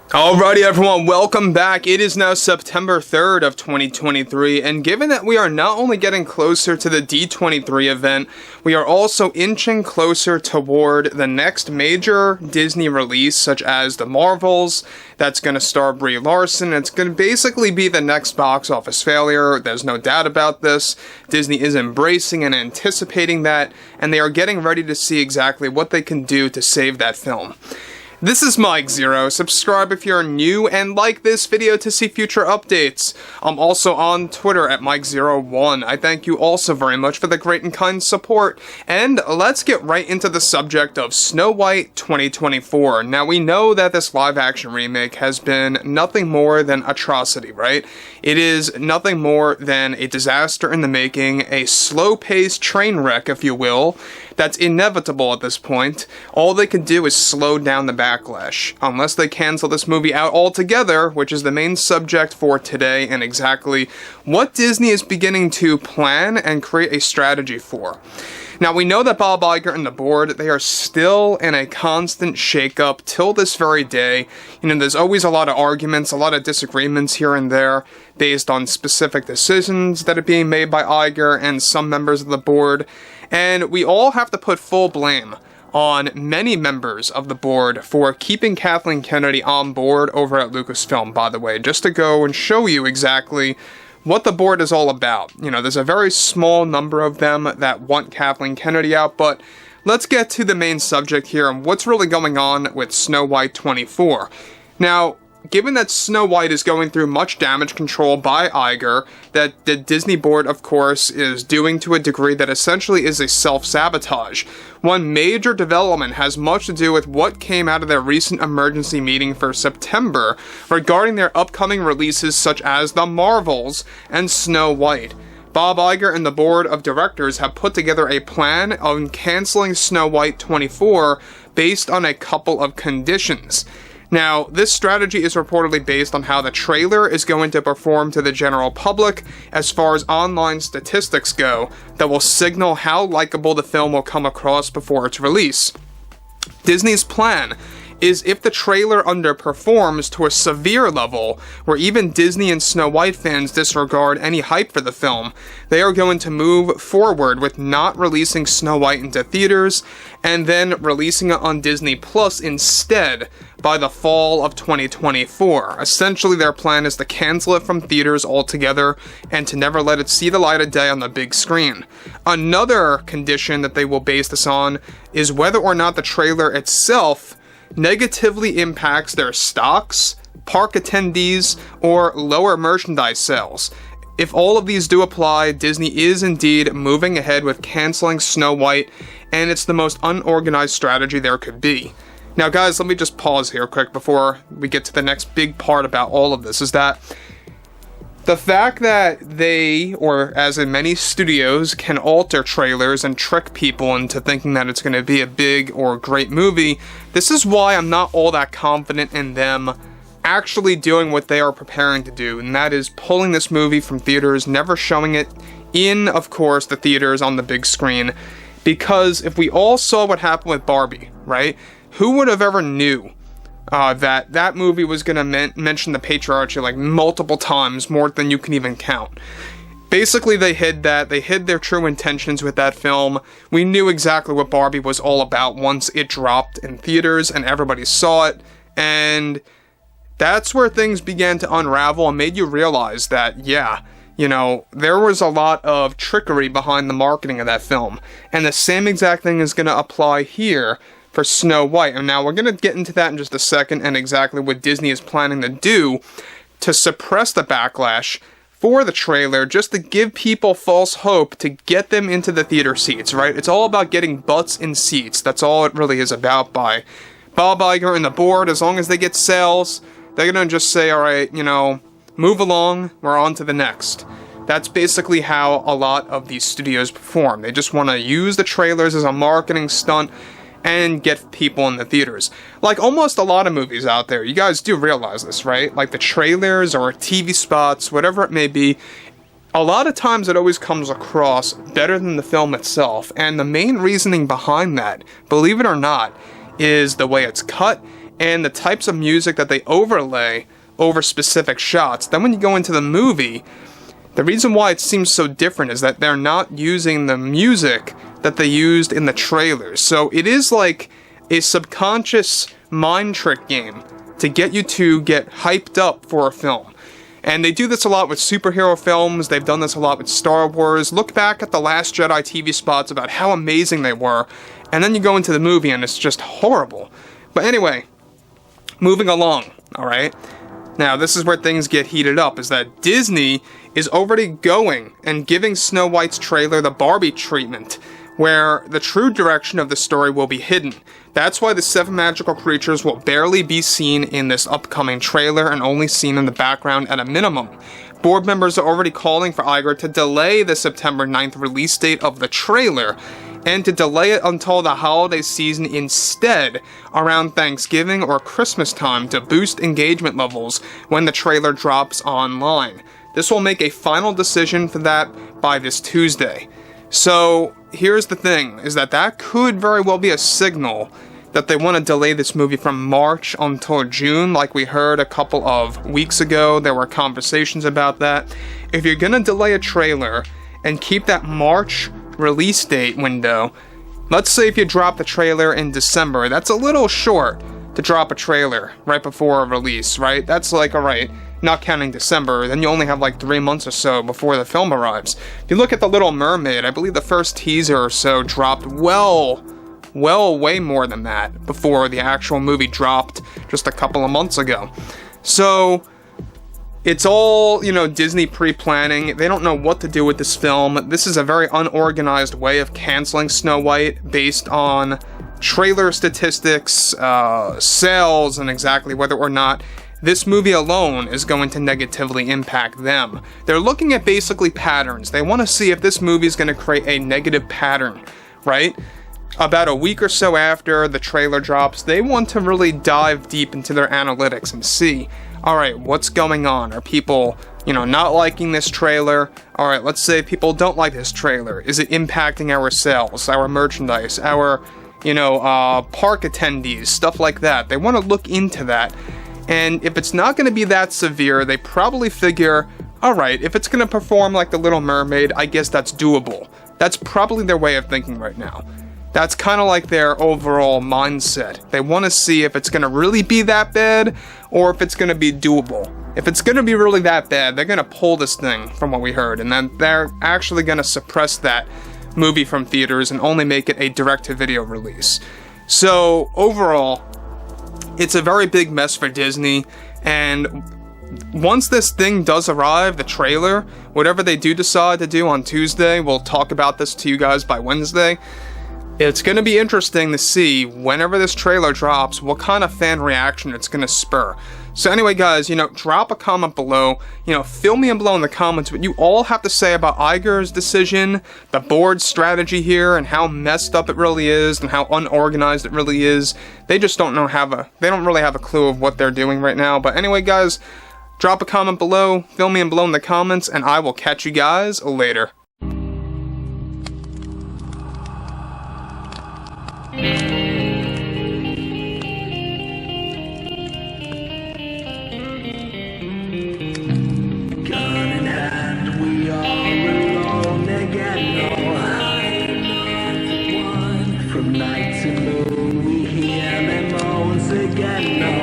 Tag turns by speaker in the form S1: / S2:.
S1: Alrighty everyone, welcome back. It is now September 3rd of 2023, and given that we are not only getting closer to the D23 event, we are also inching closer toward the next major Disney release, such as the Marvels. That's going to star Brie Larson. It's going to basically be the next box office failure. There's no doubt about this. Disney is embracing and anticipating that, and they are getting ready to see exactly what they can do to save that film. This is Mike Zero. Subscribe if you're new and like this video to see future updates. I'm also on Twitter at Mike01. I thank you also very much for the great and kind support. And let's get right into the subject of Snow White 2024. Now we know that this live action remake has been nothing more than atrocity, right? It is nothing more than a disaster in the making, a slow-paced train wreck, if you will, that's inevitable at this point. All they can do is slow down the backlash, unless they cancel this movie out altogether, which is the main subject for today and exactly what Disney is beginning to plan and create a strategy for. Now, we know that Bob Iger and the board, they are still in a constant shakeup till this very day. You know, there's always a lot of arguments, a lot of disagreements here and there based on specific decisions that are being made by Iger and some members of the board. And we all have to put full blame on many members of the board for keeping Kathleen Kennedy on board over at Lucasfilm, by the way, just to go and show you exactly what the board is all about. You know, there's a very small number of them that want Kathleen Kennedy out, but let's get to the main subject here and what's really going on with Snow White 24. Now, given that Snow White is going through much damage control by Iger, that the Disney board, of course, is doing to a degree that essentially is a self-sabotage. One major development has much to do with what came out of their recent emergency meeting for September regarding their upcoming releases such as The Marvels and Snow White. Bob Iger and the board of directors have put together a plan on canceling Snow White 24 based on a couple of conditions. Now, this strategy is reportedly based on how the trailer is going to perform to the general public as far as online statistics go that will signal how likable the film will come across before its release. Disney's plan is if the trailer underperforms to a severe level, where even Disney and Snow White fans disregard any hype for the film, they are going to move forward with not releasing Snow White into theaters, and then releasing it on Disney Plus instead by the fall of 2024. Essentially, their plan is to cancel it from theaters altogether, and to never let it see the light of day on the big screen. Another condition that they will base this on is whether or not the trailer itself negatively impacts their stocks, park attendees, or lower merchandise sales. If all of these do apply, Disney is indeed moving ahead with canceling Snow White, and it's the most unorganized strategy there could be. Now guys, let me just pause here quick before we get to the next big part about all of this, is that the fact that they, or as in many studios, can alter trailers and trick people into thinking that it's going to be a big or great movie, this is why I'm not all that confident in them actually doing what they are preparing to do, and that is pulling this movie from theaters, never showing it in, of course, the theaters on the big screen. Because if we all saw what happened with Barbie, right, who would have ever knew that movie was going to mention the patriarchy like multiple times, more than you can even count. Basically, they hid that. They hid their true intentions with that film. We knew exactly what Barbie was all about once it dropped in theaters and everybody saw it. And that's where things began to unravel and made you realize that, yeah, you know, there was a lot of trickery behind the marketing of that film. And the same exact thing is going to apply here for Snow White. And now we're going to get into that in just a second and exactly what Disney is planning to do to suppress the backlash for the trailer, just to give people false hope to get them into the theater seats, right? It's all about getting butts in seats. That's all it really is about by Bob Iger and the board. As long as they get sales, they're going to just say, all right, you know, move along, we're on to the next. That's basically how a lot of these studios perform. They just want to use the trailers as a marketing stunt and get people in the theaters. Like almost a lot of movies out there, you guys do realize this, right? Like the trailers or TV spots, whatever it may be, a lot of times it always comes across better than the film itself. And the main reasoning behind that, believe it or not, is the way it's cut and the types of music that they overlay over specific shots. Then when you go into the movie, the reason why it seems so different is that they're not using the music that they used in the trailers. So it is like a subconscious mind trick game to get you to get hyped up for a film. And they do this a lot with superhero films. They've done this a lot with Star Wars. Look back at the Last Jedi TV spots about how amazing they were, and then you go into the movie and it's just horrible. But anyway, moving along, alright? Now, this is where things get heated up, is that Disney is already going and giving Snow White's trailer the Barbie treatment, where the true direction of the story will be hidden. That's why the 7 magical creatures will barely be seen in this upcoming trailer and only seen in the background at a minimum. Board members are already calling for Iger to delay the September 9th release date of the trailer, and to delay it until the holiday season instead, around Thanksgiving or Christmas time, to boost engagement levels when the trailer drops online. This will make a final decision for that by this Tuesday. So, here's the thing, is that could very well be a signal that they want to delay this movie from March until June, like we heard a couple of weeks ago. There were conversations about that. If you're going to delay a trailer and keep that March release date window, let's say if you drop the trailer in December, that's a little short to drop a trailer right before a release, right? That's like, alright, not counting December, then you only have like 3 months or so before the film arrives. If you look at The Little Mermaid, I believe the first teaser or so dropped way more than that before the actual movie dropped just a couple of months ago. So, it's all, Disney pre-planning. They don't know what to do with this film. This is a very unorganized way of canceling Snow White based on trailer statistics, sales, and exactly whether or not this movie alone is going to negatively impact them. They're looking at basically patterns. They want to see if this movie is going to create a negative pattern, right? About a week or so after the trailer drops, they want to really dive deep into their analytics and see, alright, what's going on? Are people, not liking this trailer? Alright, let's say people don't like this trailer. Is it impacting our sales, our merchandise, our, park attendees, stuff like that? They want to look into that. And if it's not going to be that severe, they probably figure, alright, if it's going to perform like The Little Mermaid, I guess that's doable. That's probably their way of thinking right now. That's kind of like their overall mindset. They want to see if it's going to really be that bad, or if it's going to be doable. If it's going to be really that bad, they're going to pull this thing, from what we heard, and then they're actually going to suppress that movie from theaters and only make it a direct-to-video release. So, overall, it's a very big mess for Disney, and once this thing does arrive, the trailer, whatever they do decide to do on Tuesday, we'll talk about this to you guys by Wednesday. It's going to be interesting to see, whenever this trailer drops, what kind of fan reaction it's going to spur. So anyway, guys, drop a comment below. Fill me in below in the comments what you all have to say about Iger's decision, the board's strategy here, and how messed up it really is, and how unorganized it really is. They just don't really have a clue of what they're doing right now. But anyway, guys, drop a comment below, fill me in below in the comments, and I will catch you guys later.
S2: From night to moon, we hear them moans again.